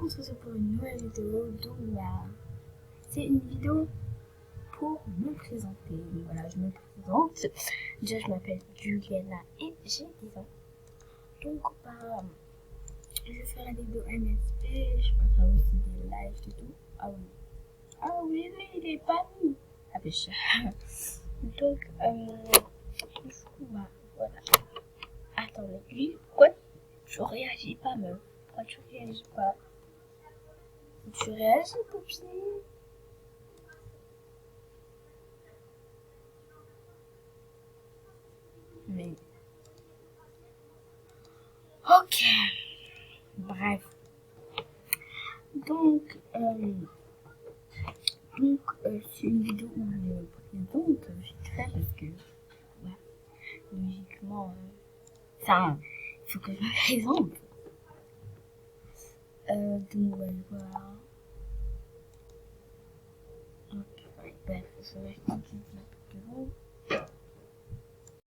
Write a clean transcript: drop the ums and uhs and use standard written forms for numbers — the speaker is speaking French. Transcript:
on se retrouve pour une nouvelle vidéo. Donc là, c'est une vidéo pour me présenter. Donc voilà, je me présente. Déjà, je m'appelle Juliana et j'ai 10 ans. Donc, je vais faire des vidéos MSP, je ferai aussi des lives et tout. Ah oui. Ah oui, mais il est pas mis. Ah ben, donc, du coup, bah, voilà. Attendez, lui, pourquoi tu réagis pas, meuf? Pourquoi tu réagis pas? Tu réagis, copine? Mais... Ok. Bref. Donc, c'est une vidéo où je me présente vite fait parce que, ouais, logiquement, ça, il faut que je me présente. Donc, ouais, voilà. Ok, ouais, bref, je vais rester 10 secondes.